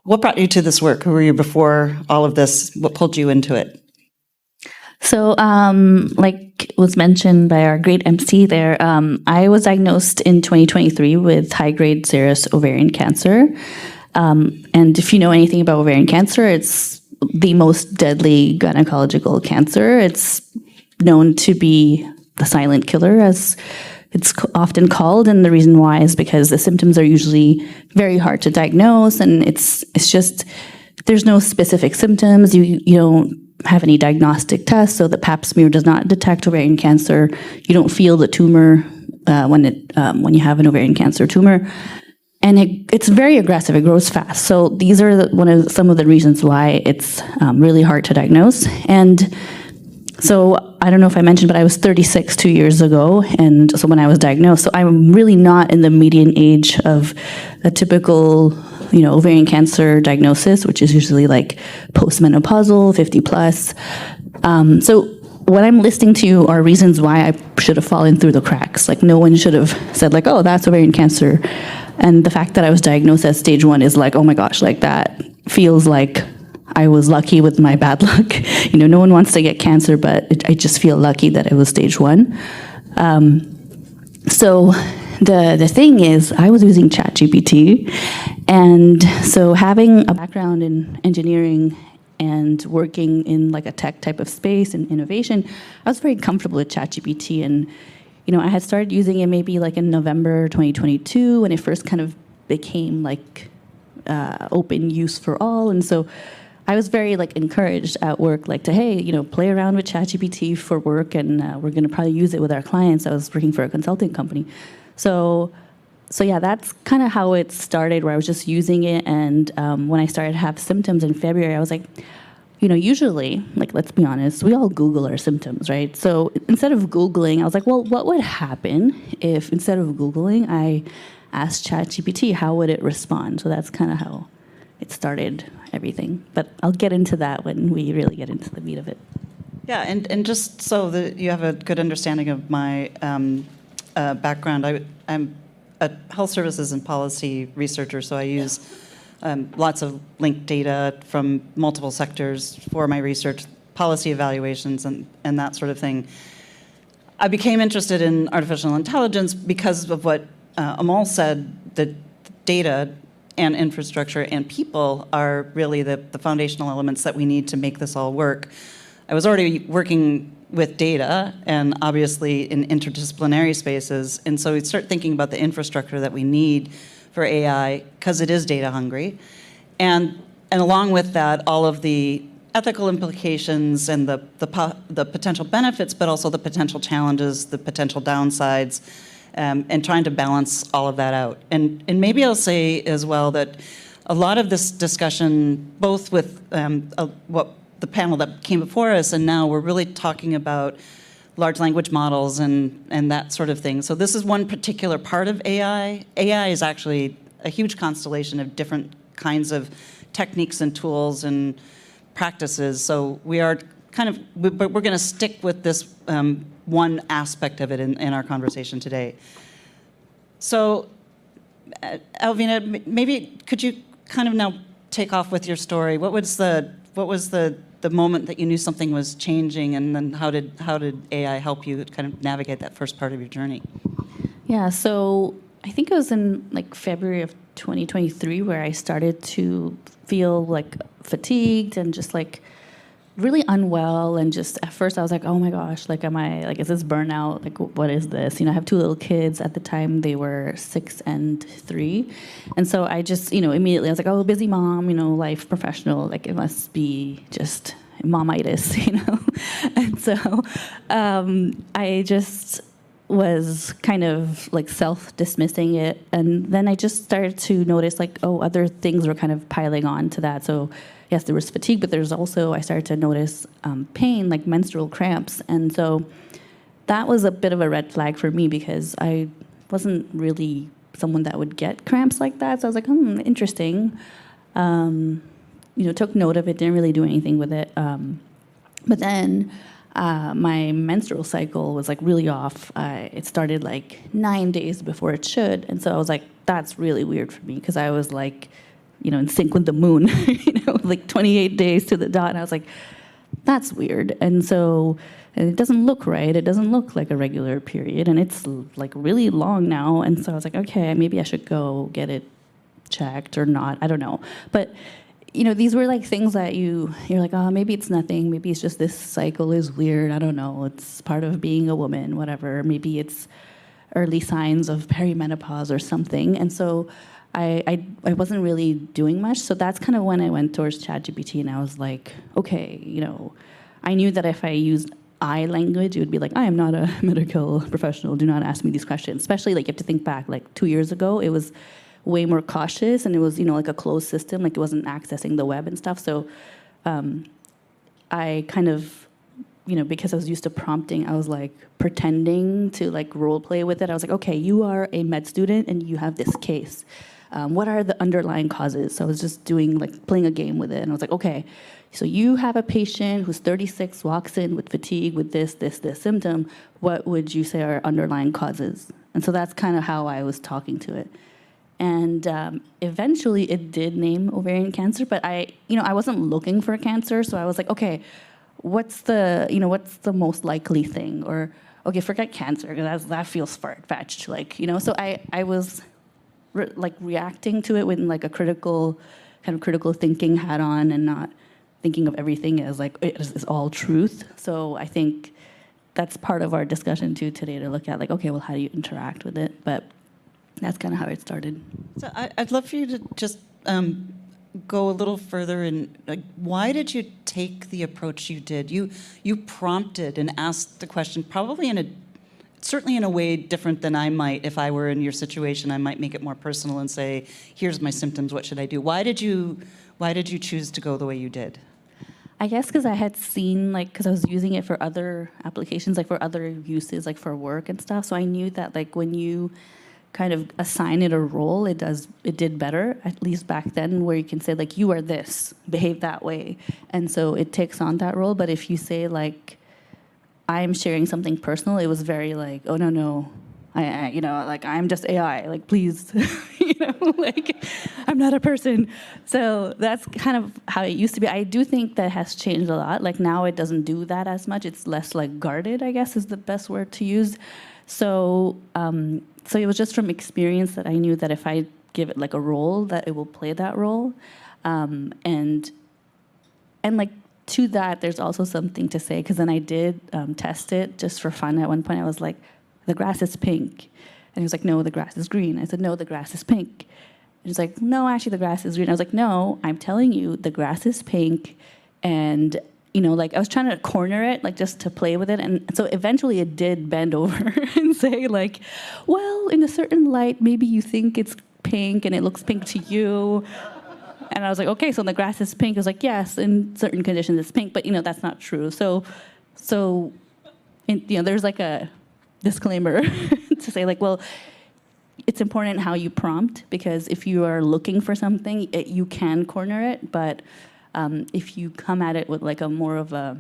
What brought you to this work? Who were you before all of this? What pulled you into it? So, like was mentioned by our great MC there, I was diagnosed in 2023 with high-grade serous ovarian cancer. And if you know anything about ovarian cancer, it's the most deadly gynecological cancer. It's known to be the silent killer, as it's often called, and the reason why is because the symptoms are usually very hard to diagnose, and it's just there's no specific symptoms. You don't have any diagnostic tests, so the Pap smear does not detect ovarian cancer. You don't feel the tumor when you have an ovarian cancer tumor, and it's very aggressive. It grows fast. So these are some of the reasons why it's really hard to diagnose. And so I don't know if I mentioned, but I was 36 2 years ago, and so when I was diagnosed, so I'm really not in the median age of a typical, ovarian cancer diagnosis, which is usually like postmenopausal, 50 plus. So what I'm listing to you are reasons why I should have fallen through the cracks. Like no one should have said like, oh, that's ovarian cancer. And the fact that I was diagnosed at stage 1 is like, oh my gosh, like that feels like I was lucky with my bad luck. No one wants to get cancer, but I just feel lucky that it was stage 1. So the thing is, I was using ChatGPT, and so having a background in engineering and working in like a tech type of space and innovation, I was very comfortable with ChatGPT. And I had started using it maybe like in November 2022 when it first kind of became like open use for all. And so I was very like encouraged at work, like to, hey, play around with ChatGPT for work, and we're going to probably use it with our clients. I was working for a consulting company. So yeah, that's kind of how it started, where I was just using it. And when I started to have symptoms in February, I was like, usually, like, let's be honest, we all Google our symptoms, right? So instead of Googling, I was like, well, what would happen if instead of Googling, I asked ChatGPT, how would it respond? So that's kind of how it started everything. But I'll get into that when we really get into the meat of it. Yeah, and just so that you have a good understanding of my background, I'm a health services and policy researcher, so I use lots of linked data from multiple sectors for my research, policy evaluations, and that sort of thing. I became interested in artificial intelligence because of what Amal said, that data and infrastructure and people are really the foundational elements that we need to make this all work. I was already working with data and obviously in interdisciplinary spaces, and so we start thinking about the infrastructure that we need for AI because it is data hungry. And along with that, all of the ethical implications and the potential benefits, but also the potential challenges, the potential downsides, and trying to balance all of that out. And maybe I'll say as well that a lot of this discussion, both with what the panel that came before us, and now we're really talking about large language models and that sort of thing. So this is one particular part of AI. AI is actually a huge constellation of different kinds of techniques and tools and practices. So we are but we're going to stick with this one aspect of it in our conversation today. So, Alvina, maybe could you kind of now take off with your story? What was the moment that you knew something was changing, and then how did AI help you kind of navigate that first part of your journey? Yeah, so I think it was in like February of 2023 where I started to feel like fatigued and just like really unwell, and just at first I was like, oh my gosh, like is this burnout? Like what is this? I have 2 little kids at the time. They were 6 and 3. And so I just, immediately I was like, oh, busy mom, life, professional, like it must be just momitis, And so I just was kind of like self-dismissing it. And then I just started to notice like, oh, other things were kind of piling on to that. So yes, there was fatigue, but there's also, I started to notice pain, like menstrual cramps. And so that was a bit of a red flag for me because I wasn't really someone that would get cramps like that. So I was like, interesting. Took note of it, didn't really do anything with it. But then my menstrual cycle was like really off. It started like 9 days before it should. And so I was like, that's really weird for me because I was like in sync with the moon, like 28 days to the dot. And I was like, that's weird. And it doesn't look right. It doesn't look like a regular period. And it's like really long now. And so I was like, okay, maybe I should go get it checked or not. I don't know. But, these were like things that you're like, oh, maybe it's nothing. Maybe it's just this cycle is weird. I don't know. It's part of being a woman, whatever. Maybe it's early signs of perimenopause or something. And so I wasn't really doing much. So that's kind of when I went towards ChatGPT, and I was like, okay, I knew that if I used I language, it would be like, I am not a medical professional. Do not ask me these questions. Especially like you have to think back like 2 years ago, it was way more cautious, and it was like a closed system, like it wasn't accessing the web and stuff. So I kind of, because I was used to prompting, I was like pretending to like role play with it. I was like, okay, you are a med student and you have this case. What are the underlying causes? So I was just playing a game with it, and I was like, okay, so you have a patient who's 36, walks in with fatigue, with this symptom. What would you say are underlying causes? And so that's kind of how I was talking to it. And eventually it did name ovarian cancer, but I wasn't looking for cancer. So I was like, okay, what's the most likely thing? Or, okay, forget cancer, because that feels far-fetched. So I was reacting to it with like a critical thinking hat on, and not thinking of everything as like it is all truth. So I think that's part of our discussion too today, to look at like, okay, well, how do you interact with it? But that's kind of how it started. So I'd love for you to just go a little further in, like, why did you take the approach you did? You prompted and asked the question, probably certainly in a way different than I might. If I were in your situation, I might make it more personal and say, here's my symptoms, what should I do? Why did you choose to go the way you did? I guess because I had seen, because I was using it for other applications, like for other uses, like for work and stuff. So I knew that like when you kind of assign it a role, it did better, at least back then, where you can say like, you are this, behave that way. And so it takes on that role. But if you say like, I'm sharing something personal, it was very like, oh no, I'm just AI, like please, like I'm not a person. So that's kind of how it used to be. I do think that has changed a lot. Like now it doesn't do that as much. It's less like guarded, I guess is the best word to use. So it was just from experience that I knew that if I give it like a role, that it will play that role. And like to that, there's also something to say, because then I did test it just for fun. At one point I was like, the grass is pink. And he was like, no, the grass is green. I said, no, the grass is pink. And he's like, no, actually the grass is green. I was like, no, I'm telling you, the grass is pink. And I was trying to corner it, like just to play with it. And so eventually it did bend over and say like, well, in a certain light, maybe you think it's pink and it looks pink to you. And I was like, okay, so the grass is pink. I was like, yes, in certain conditions it's pink, but that's not true. So there's like a disclaimer to say like, well, it's important how you prompt, because if you are looking for something, you can corner it, but if you come at it with like a more of a,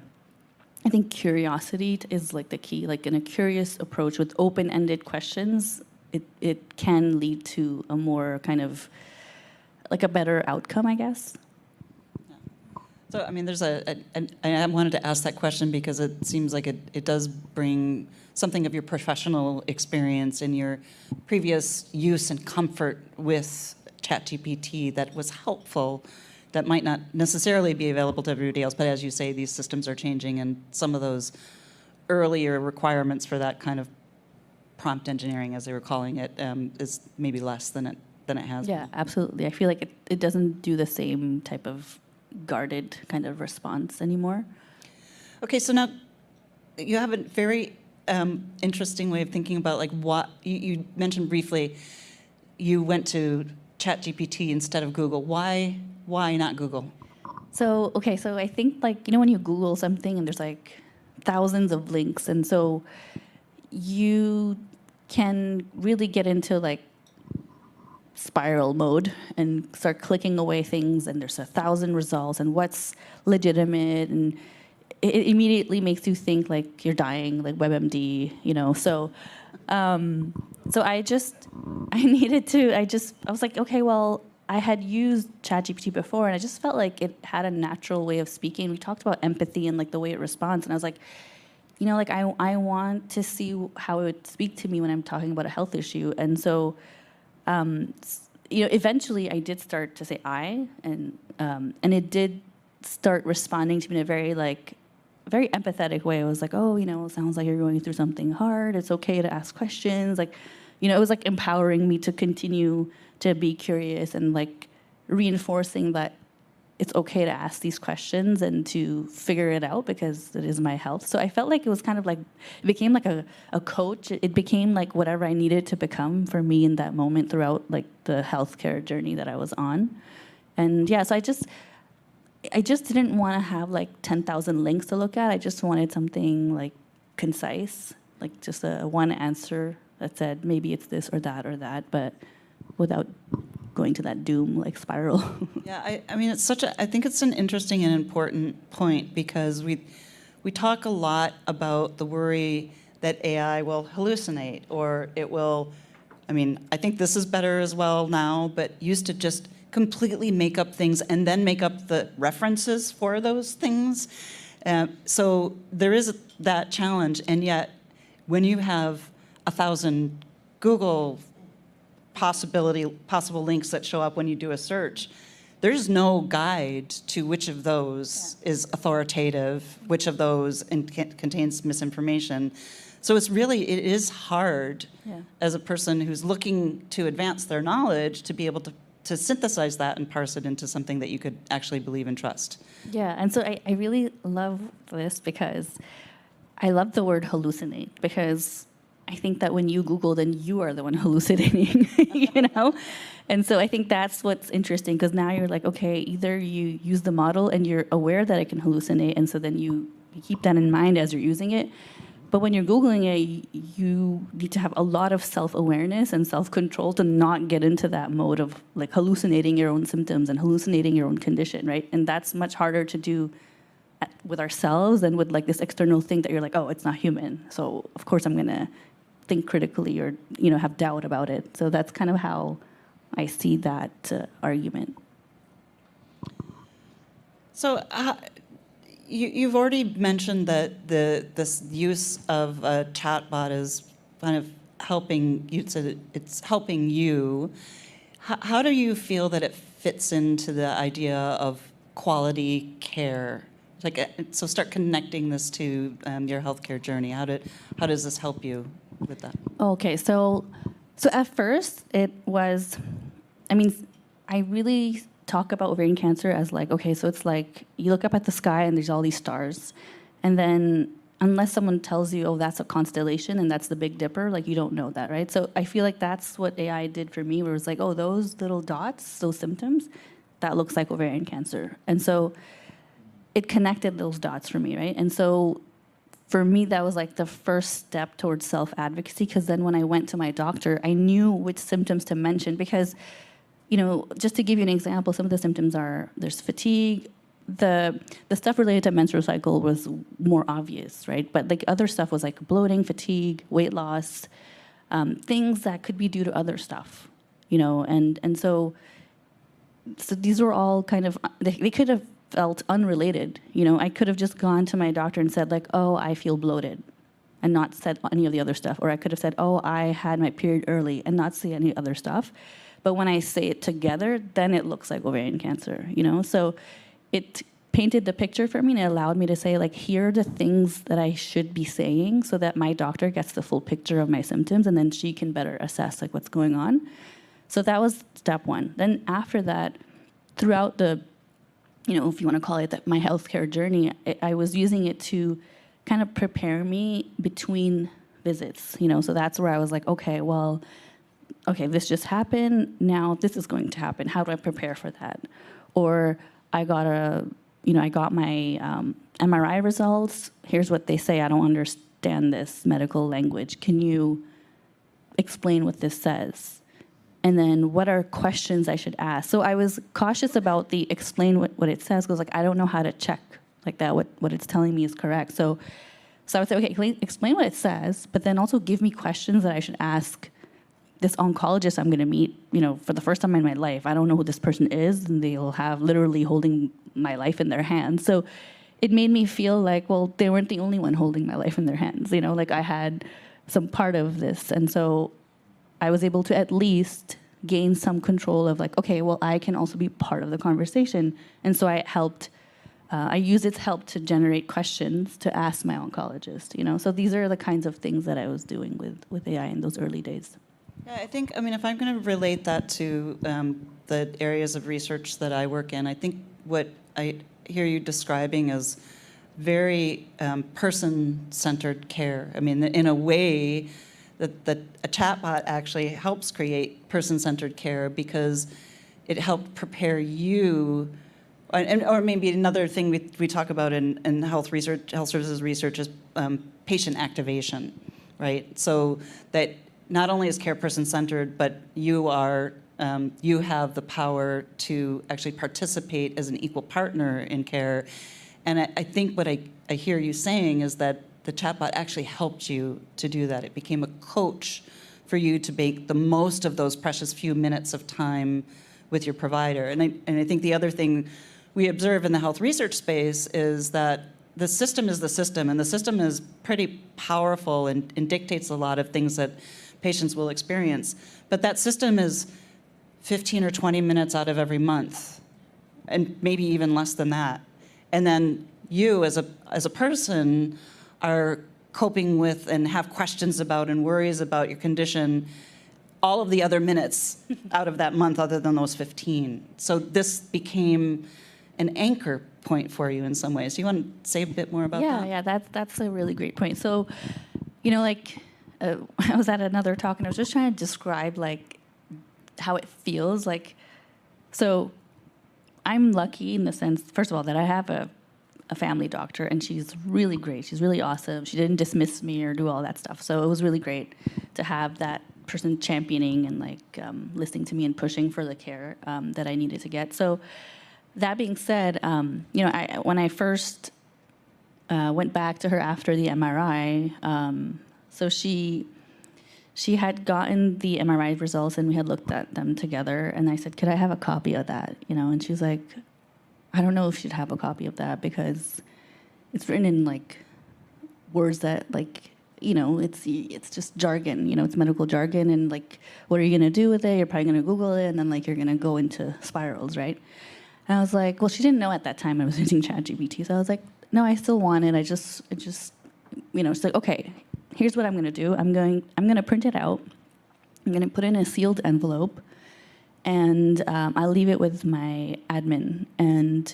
I think curiosity is like the key, like in a curious approach with open-ended questions, it can lead to a more kind of like a better outcome, I guess. So, I mean, there's I wanted to ask that question because it seems like it does bring something of your professional experience and your previous use and comfort with ChatGPT that was helpful, that might not necessarily be available to everybody else. But as you say, these systems are changing, and some of those earlier requirements for that kind of prompt engineering, as they were calling it, is maybe less than it has been. Yeah, absolutely. I feel like it doesn't do the same type of guarded kind of response anymore. Okay, so now you have a very interesting way of thinking about like what you mentioned briefly. You went to ChatGPT instead of Google. Why not Google? So I think like when you Google something and there's like thousands of links, and so you can really get into like spiral mode and start clicking away things, and there's 1,000 results, and what's legitimate, and it immediately makes you think like you're dying, like WebMD, So I was like, okay, well, I had used ChatGPT before, and I just felt like it had a natural way of speaking. We talked about empathy and like the way it responds, and I was like, like I want to see how it would speak to me when I'm talking about a health issue. And so, eventually I did start to say I, and it did start responding to me in a very empathetic way. I was like, oh, it sounds like you're going through something hard. It's okay to ask questions. Like, it was like empowering me to continue to be curious and like reinforcing that it's okay to ask these questions and to figure it out because it is my health. So I felt like it was kind of like, it became like a coach. It became like whatever I needed to become for me in that moment throughout like the healthcare journey that I was on. And yeah, so I just didn't want to have like 10,000 links to look at. I just wanted something like concise, like just a one answer that said maybe it's this or that, but without going to that doom like spiral. Yeah, I mean, I think it's an interesting and important point because we talk a lot about the worry that AI will hallucinate or it will, I think this is better as well now, but used to just completely make up things and then make up the references for those things. So there is that challenge, and yet when you have 1,000 Google possible links that show up when you do a search, there's no guide to which of those is authoritative, which of those contains misinformation. So it is hard as a person who's looking to advance their knowledge to be able to synthesize that and parse it into something that you could actually believe and trust. Yeah, and so I really love this because I love the word hallucinate, because I think that when you Google, then you are the one hallucinating, And so I think that's what's interesting, because now you're like, okay, either you use the model and you're aware that it can hallucinate, and so then you keep that in mind as you're using it. But when you're Googling it, you need to have a lot of self-awareness and self-control to not get into that mode of like hallucinating your own symptoms and hallucinating your own condition, right? And that's much harder to do with ourselves than with like this external thing that you're like, oh, it's not human. So of course I'm gonna think critically or have doubt about it. So that's kind of how I see that argument. So you've already mentioned that this use of a chatbot is kind of helping you. Said it's helping you. How do you feel that it fits into the idea of quality care? So start connecting this to your healthcare journey. How does this help you with that? Okay, so at first it was, I really talk about ovarian cancer as like, okay, so it's like you look up at the sky and there's all these stars, and then unless someone tells you, oh, that's a constellation and that's the Big Dipper, like you don't know that, right? So I feel like that's what AI did for me, where it was like, oh, those little dots, those symptoms, that looks like ovarian cancer. And so it connected those dots for me, right? And so for me, that was like the first step towards self-advocacy, because then when I went to my doctor, I knew which symptoms to mention, because just to give you an example, some of the symptoms are, there's fatigue. The stuff related to menstrual cycle was more obvious, right? But like other stuff was like bloating, fatigue, weight loss, things that could be due to other stuff, and so these were all kind of, they could have felt unrelated. I could have just gone to my doctor and said like, oh, I feel bloated, and not said any of the other stuff. Or I could have said, oh, I had my period early, and not say any other stuff. But when I say it together, then it looks like ovarian cancer, So it painted the picture for me, and it allowed me to say, like, here are the things that I should be saying so that my doctor gets the full picture of my symptoms, and then she can better assess, like, what's going on. So that was step one. Then after that, throughout the, if you want to call it that, my healthcare journey, I was using it to kind of prepare me between visits, So that's where I was like, okay, this just happened. Now this is going to happen. How do I prepare for that? Or I got my MRI results. Here's what they say. I don't understand this medical language. Can you explain what this says? And then what are questions I should ask? So I was cautious about the explain what it says, because like I don't know how to check like that what it's telling me is correct. So I would say, okay, explain what it says, but then also give me questions that I should ask this oncologist I'm going to meet, for the first time in my life, I don't know who this person is, and they'll have literally holding my life in their hands. So it made me feel like, well, they weren't the only one holding my life in their hands, like I had some part of this. And so I was able to at least gain some control of like, okay, well, I can also be part of the conversation. And so I used its help to generate questions to ask my oncologist, So these are the kinds of things that I was doing with AI in those early days. Yeah, I think, if I'm going to relate that to the areas of research that I work in, I think what I hear you describing is very person-centered care. In a way that a chatbot actually helps create person-centered care because it helped prepare you, or maybe another thing we talk about in health services research is patient activation, right? So that not only is care person-centered, but you have the power to actually participate as an equal partner in care. And I think what I hear you saying is that the chatbot actually helped you to do that. It became a coach for you to make the most of those precious few minutes of time with your provider. And I think the other thing we observe in the health research space is that the system is the system, and the system is pretty powerful and dictates a lot of things that patients will experience. But that system is 15 or 20 minutes out of every month, and maybe even less than that. And then you, as a person, are coping with and have questions about and worries about your condition all of the other minutes out of that month other than those 15. So this became an anchor point for you in some ways. Do you want to say a bit more about that? Yeah, that's a really great point. So, I was at another talk and I was just trying to describe like how it feels like. So I'm lucky in the sense, first of all, that I have a family doctor, and she's really great. She's really awesome. She didn't dismiss me or do all that stuff. So it was really great to have that person championing and listening to me and pushing for the care that I needed to get. So that being said, when I first went back to her after the MRI, so she had gotten the MRI results and we had looked at them together, and I said, could I have a copy of that? And she's like, I don't know if she'd have a copy of that because it's written in words that it's just jargon, it's medical jargon, and what are you going to do with it? You're probably going to Google it, and then you're going to go into spirals, right? And I was like, well, she didn't know at that time I was using ChatGPT, so I was like, no, I still want it. She's like, okay, here's what I'm going to do. I'm going to print it out. I'm going to put it in a sealed envelope, and I'll leave it with my admin and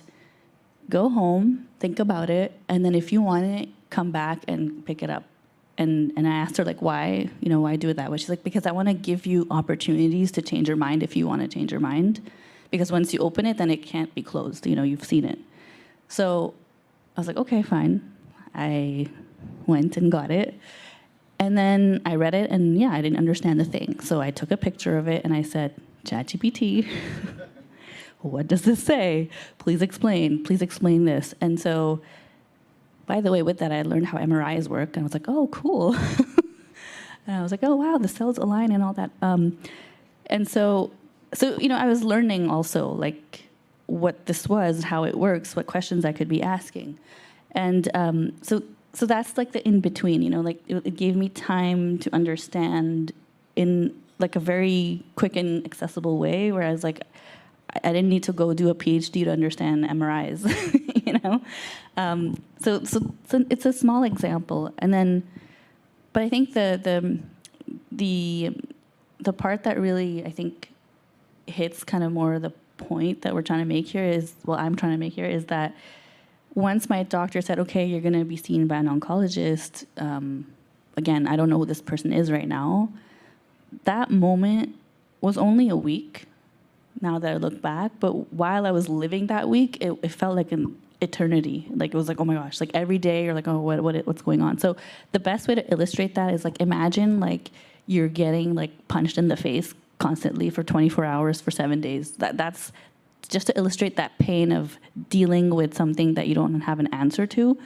go home, think about it, and then if you want it, come back and pick it up. And I asked her why, why do it that way? She's like, because I want to give you opportunities to change your mind if you want to change your mind, because once you open it, then it can't be closed. You've seen it. So I was like, okay, fine. I went and got it. And then I read it, and I didn't understand the thing. So I took a picture of it, and I said, ChatGPT, what does this say? Please explain this. And so, by the way, with that, I learned how MRIs work, and I was like, oh, cool. And I was like, oh, wow, the cells align and all that. And so I was learning also, what this was, how it works, what questions I could be asking. And so that's the in-between, it gave me time to understand in a very quick and accessible way, whereas I didn't need to go do a PhD to understand MRIs, So it's a small example, and then, but I think the part that really I think hits kind of more the point that I'm trying to make here is that once my doctor said, okay, you're going to be seen by an oncologist, again, I don't know who this person is right now. That moment was only a week, now that I look back, but while I was living that week, it felt like an eternity. It was oh my gosh, every day you're oh, what's going on? So the best way to illustrate that is imagine you're getting punched in the face constantly for 24 hours for 7 days. That's just to illustrate that pain of dealing with something that you don't have an answer to.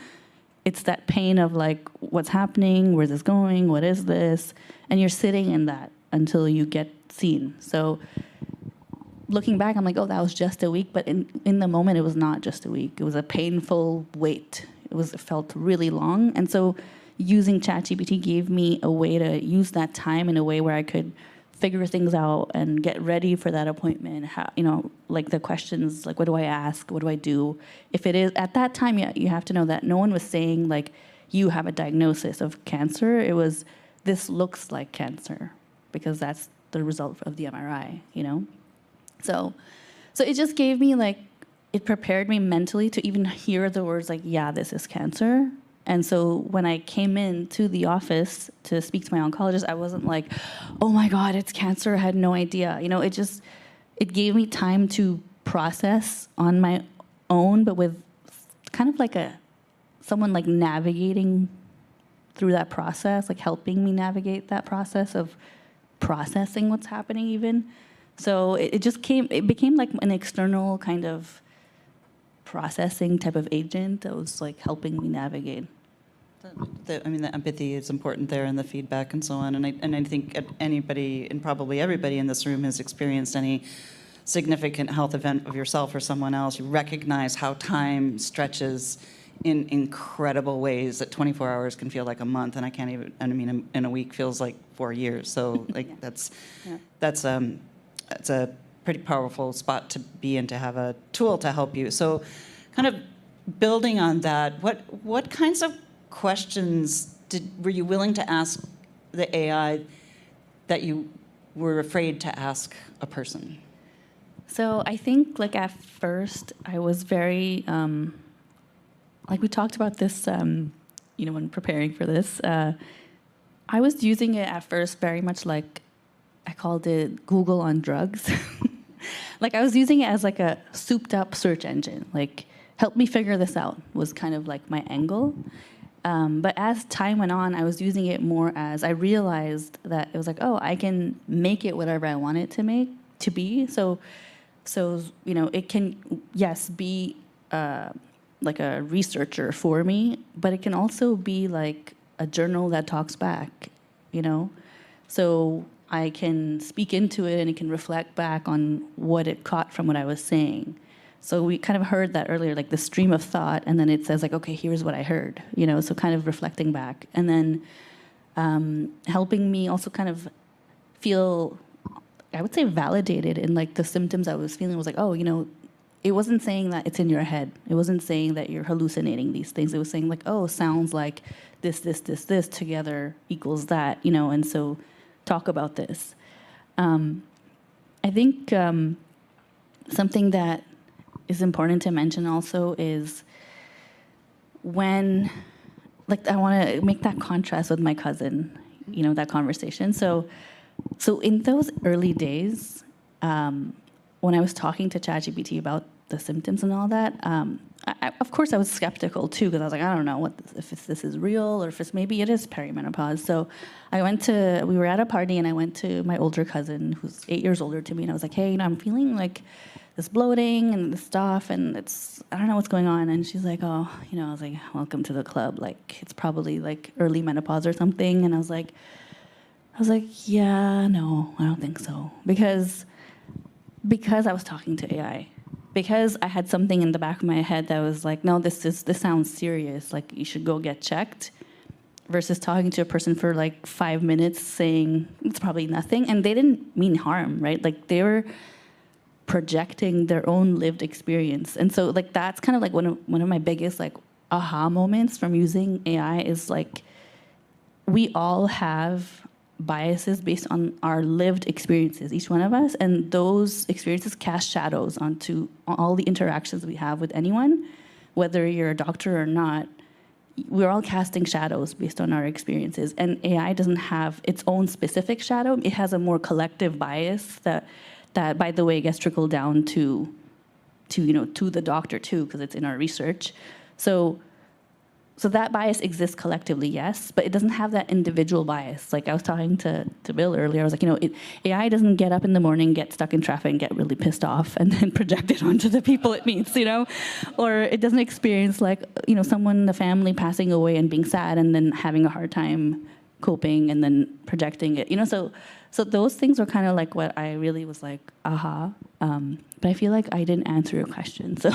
It's that pain of what's happening, where's this going, what is this? And you're sitting in that until you get seen. So looking back, I'm like, oh, that was just a week. But in the moment, it was not just a week. It was a painful wait. It felt really long. And so using ChatGPT gave me a way to use that time in a way where I could figure things out and get ready for that appointment. How, like the questions, like what do I ask? What do I do? If it is, at that time, you have to know that no one was saying like, you have a diagnosis of cancer. It was, this looks like cancer, because that's the result of the MRI, So it just gave me like, it prepared me mentally to even hear the words like, yeah, this is cancer. And so when I came into the office to speak to my oncologist, I wasn't like, oh my God, it's cancer. I had no idea. It gave me time to process on my own, but with kind of like someone like navigating through that process, like helping me navigate that process of processing what's happening even. So it became like an external kind of processing type of agent that was like helping me navigate. The empathy is important there, and the feedback and so on. And I think anybody, and probably everybody in this room, has experienced any significant health event of yourself or someone else. You recognize how time stretches in incredible ways. That 24 hours can feel like a month, and in a week feels like 4 years. So like Yeah. that's a pretty powerful spot to be in, to have a tool to help you. So kind of building on that, what kinds of questions were you willing to ask the AI that you were afraid to ask a person? So I think like at first I was very, like we talked about this, when preparing for this, I was using it at first very much like, I called it Google on drugs. Like I was using it as like a souped up search engine. Like, help me figure this out was kind of like my angle. But as time went on, I was using it more as, I realized that it was like, oh, I can make it whatever I want it to be. So it can, yes, be like a researcher for me, but it can also be like a journal that talks back, So I can speak into it and it can reflect back on what it caught from what I was saying. So we kind of heard that earlier, like the stream of thought, and then it says like, okay, here's what I heard, so kind of reflecting back. And then helping me also kind of feel, I would say, validated in like the symptoms I was feeling. It was like, oh, it wasn't saying that it's in your head. It wasn't saying that you're hallucinating these things. It was saying like, oh, sounds like this together equals that, and so talk about this. I think something that is important to mention also is when, like, I want to make that contrast with my cousin, that conversation. So in those early days, when I was talking to ChatGPT about the symptoms and all that, of course I was skeptical too, because I was like, I don't know if this is real or if maybe it is perimenopause. So we were at a party and I went to my older cousin who's 8 years older to me, and I was like, hey, I'm feeling like this bloating and this stuff, and I don't know what's going on. And she's like, oh, I was like, welcome to the club. Like, it's probably like early menopause or something. And I was like, yeah, no, I don't think so. Because I was talking to AI. Because I had something in the back of my head that was like, no, this sounds serious. Like, you should go get checked. Versus talking to a person for like 5 minutes saying it's probably nothing. And they didn't mean harm, right? Like, they were projecting their own lived experience. And so like that's kind of like one of my biggest like aha moments from using AI is like, we all have biases based on our lived experiences, each one of us, and those experiences cast shadows onto all the interactions we have with anyone, whether you're a doctor or not. We're all casting shadows based on our experiences, and AI doesn't have its own specific shadow. It has a more collective bias that by the way gets trickled down to the doctor too, because it's in our research. So that bias exists collectively, yes, but it doesn't have that individual bias. Like I was talking to Bill earlier, I was like, AI doesn't get up in the morning, get stuck in traffic, and get really pissed off, and then project it onto the people it meets, or it doesn't experience like, someone in the family passing away and being sad, and then having a hard time coping, and then projecting it, So those things were kind of like what I really was like, aha. But I feel like I didn't answer your question. So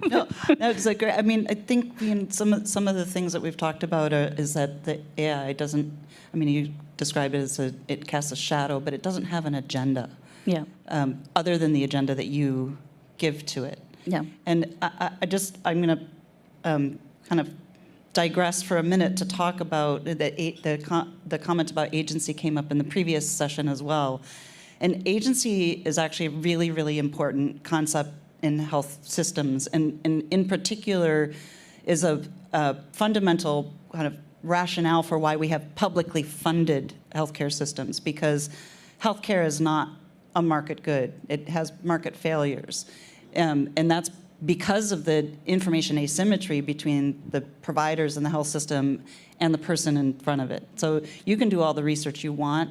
No, it's like, I mean, I think some of the things that we've talked about is that the AI doesn't, I mean, you describe it as it casts a shadow, but it doesn't have an agenda. yeah, Other than the agenda that you give to it. yeah, And I'm going to kind of digress for a minute to talk about the comment about agency came up in the previous session as well. And agency is actually a really, really important concept in health systems, and in particular is a fundamental kind of rationale for why we have publicly funded healthcare systems, because healthcare is not a market good. It has market failures. And that's because of the information asymmetry between the providers in the health system and the person in front of it. So you can do all the research you want.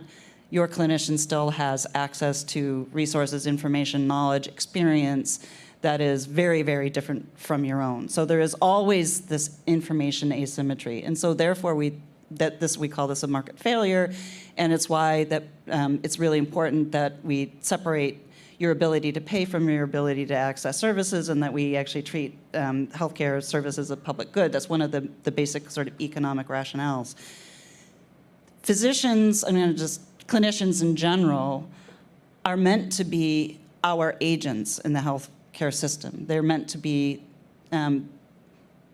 Your clinician still has access to resources, information, knowledge, experience that is very, very different from your own. So there is always this information asymmetry. And so therefore we call this a market failure, and it's why that it's really important that we separate your ability to pay from your ability to access services, and that we actually treat healthcare services as a public good. That's one of the basic sort of economic rationales. Physicians, clinicians in general, are meant to be our agents in the healthcare system. They're meant to be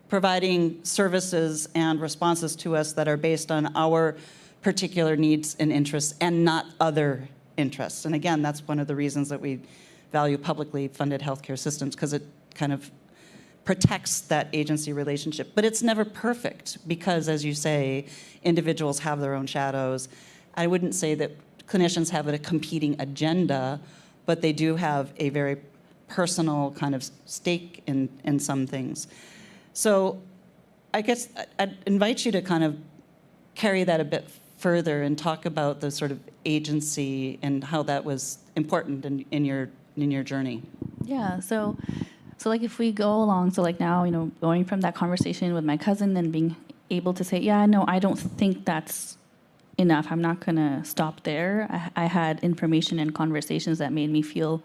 providing services and responses to us that are based on our particular needs and interests and not other interests. And again, that's one of the reasons that we value publicly funded healthcare systems, because it kind of protects that agency relationship. But it's never perfect because, as you say, individuals have their own shadows. I wouldn't say that clinicians have a competing agenda, but they do have a very personal kind of stake in some things. So I guess I'd invite you to kind of carry that a bit further and talk about the sort of agency and how that was important in your journey. yeah. So like if we go along, so like now, going from that conversation with my cousin and being able to say, yeah, no, I don't think that's enough. I'm not going to stop there. I had information and conversations that made me feel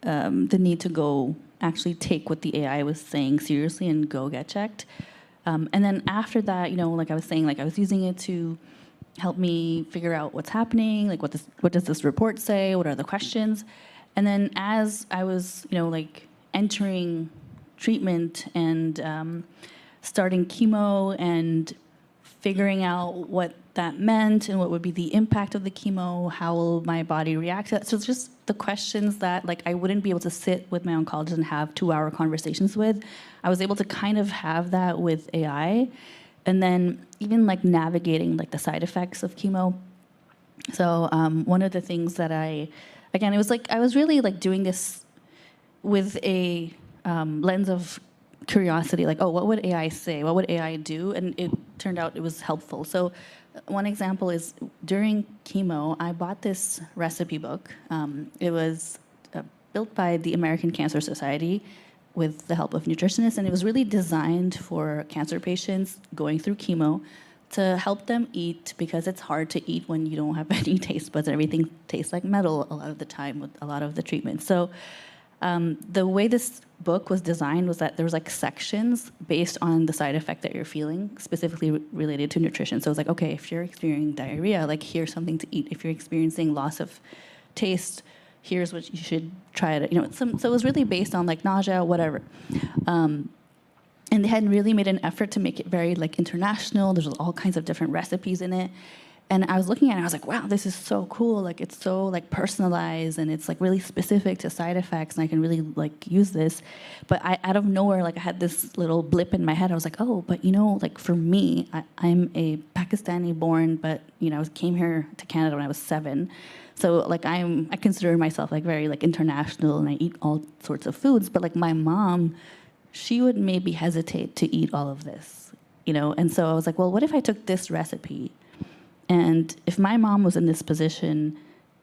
the need to go actually take what the AI was saying seriously and go get checked. And then after that, like I was saying, like I was using it to help me figure out what's happening, like what does this report say, what are the questions. And then as I was, like entering treatment and starting chemo and figuring out what that meant and what would be the impact of the chemo, how will my body react to that. So it's just the questions that like I wouldn't be able to sit with my oncologist and have 2-hour conversations with. I was able to kind of have that with AI. And then even like navigating like the side effects of chemo. So one of the things that it was like I was really like doing this with a lens of curiosity, like, oh, what would AI say? What would AI do? And it turned out it was helpful. So one example is during chemo, I bought this recipe book. It was built by the American Cancer Society with the help of nutritionists, and it was really designed for cancer patients going through chemo to help them eat, because it's hard to eat when you don't have any taste buds. Everything tastes like metal a lot of the time with a lot of the treatments. So the way this book was designed was that there was like sections based on the side effect that you're feeling, specifically related to nutrition. So it's like, okay, if you're experiencing diarrhea, like here's something to eat. If you're experiencing loss of taste, here's what you should try to, so it was really based on like nausea, whatever. And they had really made an effort to make it very like international. There's all kinds of different recipes in it. And I was looking at it, I was like, wow, this is so cool. Like it's so like personalized, and it's like really specific to side effects, and I can really like use this. But out of nowhere, like I had this little blip in my head. I was like, oh, but like for me, I'm a Pakistani born, but I came here to Canada when I was 7. So like I consider myself like very like international, and I eat all sorts of foods. But like my mom, she would maybe hesitate to eat all of this, And so I was like, well, what if I took this recipe? And if my mom was in this position,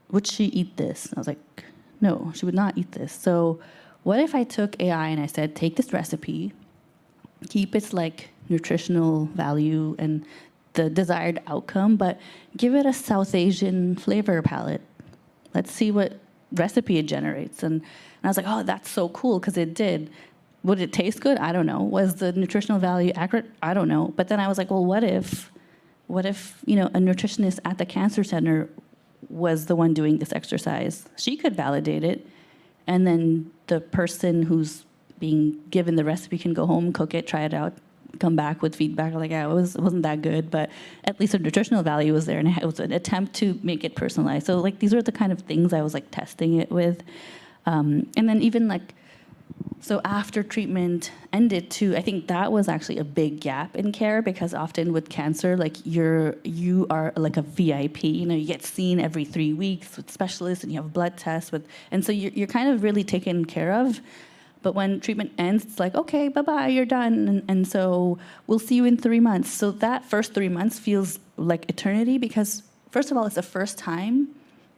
would she eat this? And I was like, no, she would not eat this. So what if I took AI and I said, take this recipe, keep its like nutritional value and the desired outcome, but give it a South Asian flavor palette. Let's see what recipe it generates. And I was like, oh, that's so cool, because it did. Would it taste good? I don't know. Was the nutritional value accurate? I don't know. But then I was like, well, what if a nutritionist at the cancer center was the one doing this exercise? She could validate it, and then the person who's being given the recipe can go home, cook it, try it out, come back with feedback like, yeah, it wasn't that good, but at least the nutritional value was there, and it was an attempt to make it personalized. So like these are the kind of things I was like testing it with, and then even like, so after treatment ended too, I think that was actually a big gap in care, because often with cancer, like you are like a VIP, you get seen every 3 weeks with specialists, and you have blood tests and so you're kind of really taken care of. But when treatment ends, it's like, okay, bye-bye, you're done. And so we'll see you in 3 months. So that first 3 months feels like eternity, because first of all, it's the first time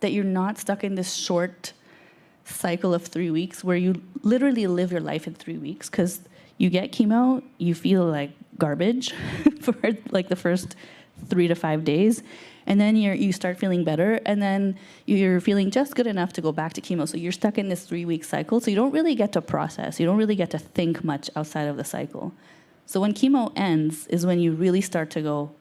that you're not stuck in this short cycle of 3 weeks where you literally live your life in 3 weeks, because you get chemo, you feel like garbage for like the first 3 to 5 days, and then you start feeling better, and then you're feeling just good enough to go back to chemo. So you're stuck in this 3-week cycle, so you don't really get to process, you don't really get to think much outside of the cycle. So when chemo ends is when you really start to go,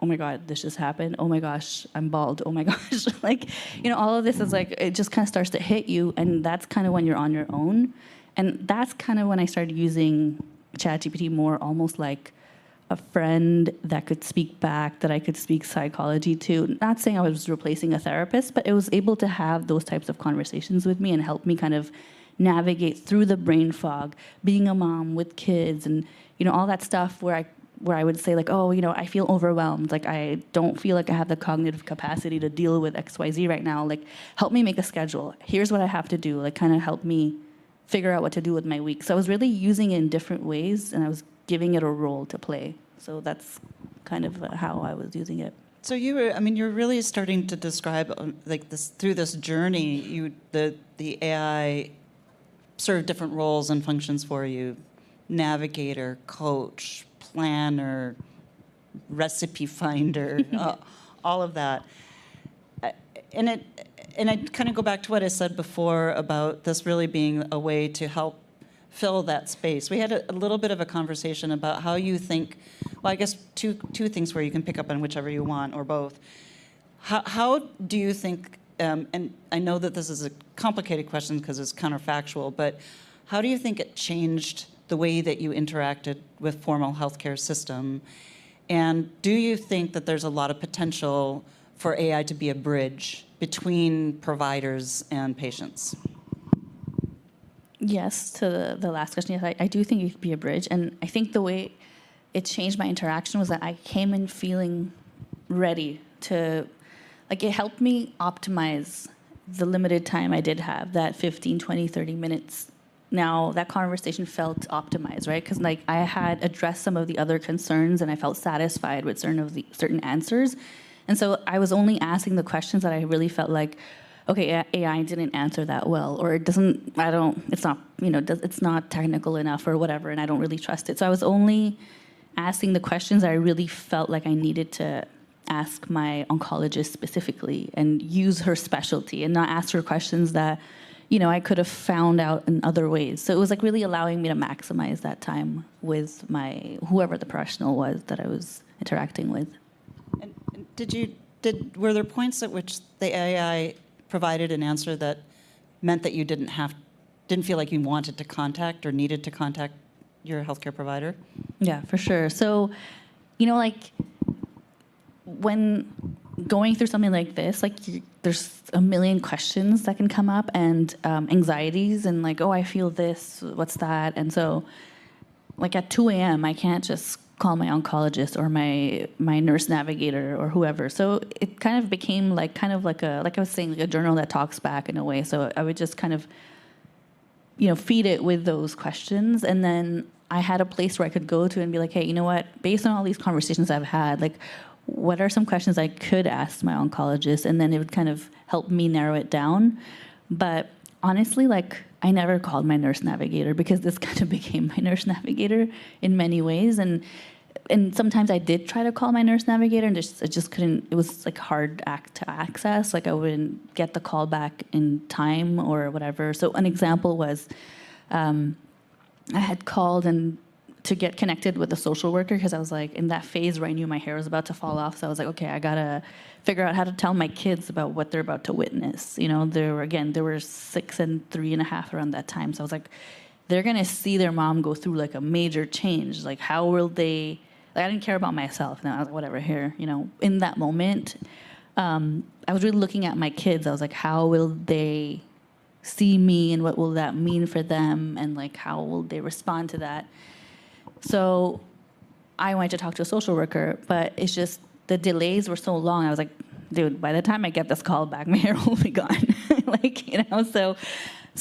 oh my God, this just happened. Oh my gosh, I'm bald. Oh my gosh. Like, all of this is like, it just kind of starts to hit you. And that's kind of when you're on your own. And that's kind of when I started using ChatGPT more, almost like a friend that could speak back, that I could speak psychology to. Not saying I was replacing a therapist, but it was able to have those types of conversations with me and help me kind of navigate through the brain fog, being a mom with kids, and all that stuff where I would say like, oh, I feel overwhelmed. Like, I don't feel like I have the cognitive capacity to deal with XYZ right now. Like, help me make a schedule. Here's what I have to do. Like, kind of help me figure out what to do with my week. So I was really using it in different ways, and I was giving it a role to play. So that's kind of how I was using it. So you're really starting to describe like this through this journey. The AI served different roles and functions for you: navigator, coach, planner, recipe finder, all of that. And I kind of go back to what I said before about this really being a way to help fill that space. We had a little bit of a conversation about how you think, well, I guess two things where you can pick up on whichever you want or both. How do you think, and I know that this is a complicated question because it's counterfactual, but how do you think it changed the way that you interacted with formal healthcare system? And do you think that there's a lot of potential for AI to be a bridge between providers and patients? Yes, to the last question, yes, I do think it could be a bridge. And I think the way it changed my interaction was that I came in feeling ready to, like, it helped me optimize the limited time I did have, that 15, 20, 30 minutes. Now, that conversation felt optimized, right? Because like I had addressed some of the other concerns and I felt satisfied with certain answers. And so I was only asking the questions that I really felt like, okay, AI didn't answer that well, or it's not technical enough or whatever, and I don't really trust it. So I was only asking the questions that I really felt like I needed to ask my oncologist specifically and use her specialty, and not ask her questions that, I could have found out in other ways. So it was like really allowing me to maximize that time with whoever the professional was that I was interacting with. And were there points at which the AI provided an answer that meant that you didn't feel like you wanted to contact or needed to contact your healthcare provider? Yeah, for sure. So, like when going through something like this, like there's a million questions that can come up, and anxieties, and like, oh, I feel this, what's that? And so like at 2 a.m., I can't just call my oncologist or my nurse navigator or whoever. So it kind of became like I was saying, like a journal that talks back in a way. So I would just kind of, feed it with those questions. And then I had a place where I could go to and be like, hey, you know what, based on all these conversations I've had, like, what are some questions I could ask my oncologist? And then it would kind of help me narrow it down. But honestly, like, I never called my nurse navigator because this kind of became my nurse navigator in many ways. And and sometimes I did try to call my nurse navigator, and I just couldn't. It was like hard to access. Like I wouldn't get the call back in time or whatever. So an example was, I had called and to get connected with a social worker because I was like in that phase where I knew my hair was about to fall off. So I was like, okay, I gotta figure out how to tell my kids about what they're about to witness. You know, there were 6 and 3.5 around that time. So I was like, they're gonna see their mom go through like a major change. Like, how will they? Like, I didn't care about myself. Now I was like, whatever. Here, you know, in that moment, I was really looking at my kids. I was like, how will they see me, and what will that mean for them, and like how will they respond to that? So I wanted to talk to a social worker, but it's just the delays were so long. I was like, dude, by the time I get this call back, my hair will be gone. Like, you know, so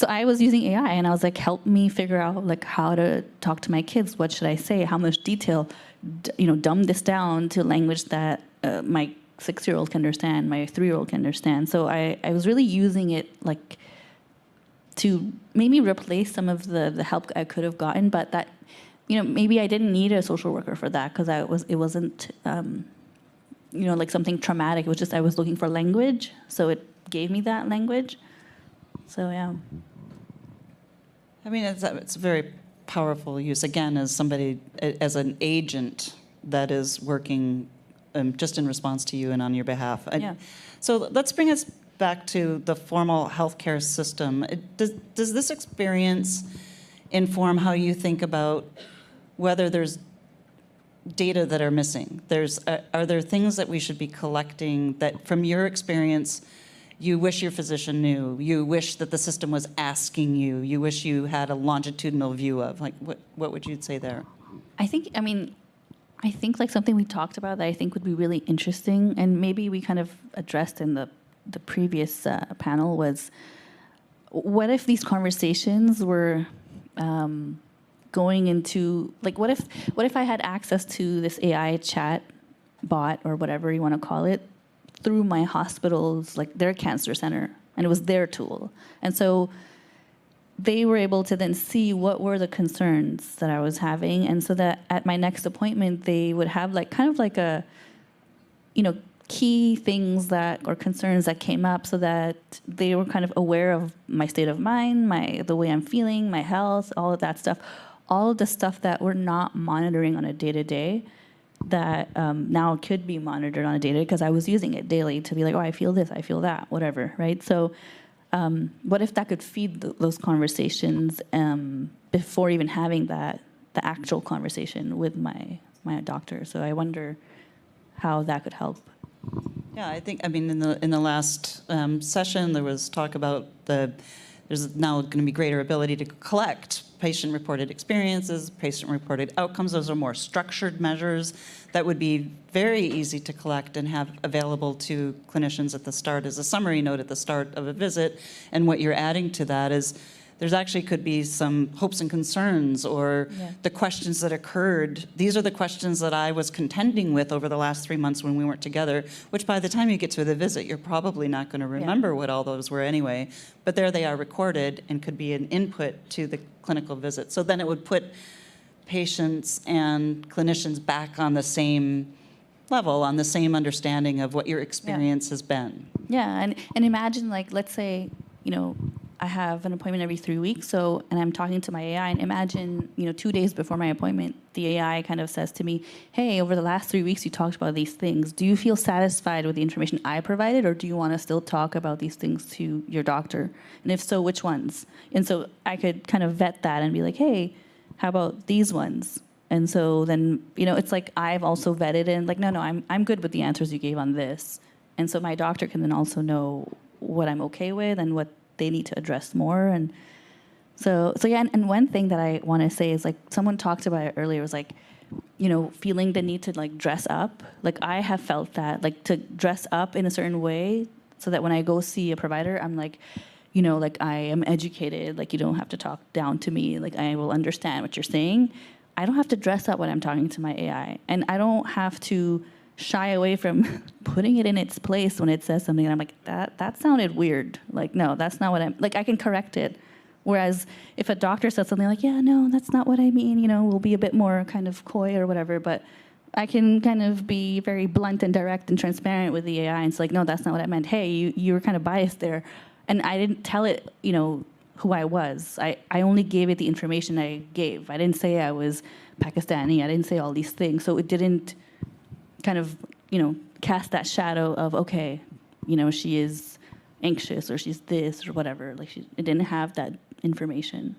I was using AI, and I was like, help me figure out like how to talk to my kids. What should I say? How much detail? You know, dumb this down to language that my 6-year-old can understand, my 3-year-old can understand. So I was really using it like to maybe replace some of the help I could have gotten, but that, you know, maybe I didn't need a social worker for that because it wasn't, you know, like something traumatic. It was just I was looking for language, so it gave me that language. So yeah. I mean, it's a very powerful use, again, as somebody, as an agent that is working just in response to you and on your behalf. Yeah. So let's bring us back to the formal healthcare system. Does this experience inform how you think about whether there's data that are missing? Are there things that we should be collecting that, from your experience, you wish your physician knew, you wish that the system was asking you, you wish you had a longitudinal view of? Like, what would you say there? I think like something we talked about that I think would be really interesting, and maybe we kind of addressed in the previous panel, was what if these conversations were going into, like, what if I had access to this AI chat bot or whatever you want to call it through my hospital's, like their cancer center, and it was their tool. And so they were able to then see what were the concerns that I was having, and so that at my next appointment they would have like kind of like a, you know, key things that or concerns that came up, so that they were kind of aware of my state of mind, the way I'm feeling, my health, all of that stuff, all of the stuff that we're not monitoring on a day-to-day, that now could be monitored on a day-to-day because I was using it daily to be like, oh, I feel this, I feel that, whatever, right? So what if that could feed those conversations before even having the actual conversation with my doctor? So I wonder how that could help. Yeah, I think, I mean, in the last session, there was talk about there's now going to be greater ability to collect patient-reported experiences, patient-reported outcomes. Those are more structured measures that would be very easy to collect and have available to clinicians at the start as a summary note at the start of a visit. And what you're adding to that is there's actually could be some hopes and concerns, or the questions that occurred. These are the questions that I was contending with over the last 3 months when we weren't together, which by the time you get to the visit, you're probably not going to remember what all those were anyway. But there they are recorded and could be an input to the clinical visit. So then it would put patients and clinicians back on the same level, on the same understanding of what your experience has been. Yeah, and imagine, like, let's say, you know, I have an appointment every 3 weeks, and I'm talking to my AI, and imagine, 2 days before my appointment, the AI kind of says to me, hey, over the last 3 weeks, you talked about these things. Do you feel satisfied with the information I provided, or do you want to still talk about these things to your doctor? And if so, which ones? And so I could kind of vet that and be like, hey, how about these ones? And so then, it's like I've also vetted and like, no, I'm good with the answers you gave on this. And so my doctor can then also know what I'm okay with and what they need to address more. And so yeah, and one thing that I want to say is, like, someone talked about it earlier, was like, feeling the need to like dress up. Like, I have felt that, like, to dress up in a certain way so that when I go see a provider, I'm like, like, I am educated, like, you don't have to talk down to me, like, I will understand what you're saying. I don't have to dress up when I'm talking to my AI, and I don't have to shy away from putting it in its place when it says something and I'm like, that sounded weird. Like, no, that's not what I'm, like, I can correct it Whereas if a doctor says something like, yeah, no, that's not what I mean, we'll be a bit more kind of coy or whatever, but I can kind of be very blunt and direct and transparent with the AI, and it's like, no, that's not what I meant. Hey, you were kind of biased there. And I didn't tell it, who I was. I only gave it the information I gave. I didn't say I was Pakistani. I didn't say all these things. So it didn't kind of, cast that shadow of, okay, she is anxious or she's this or whatever. Like it didn't have that information.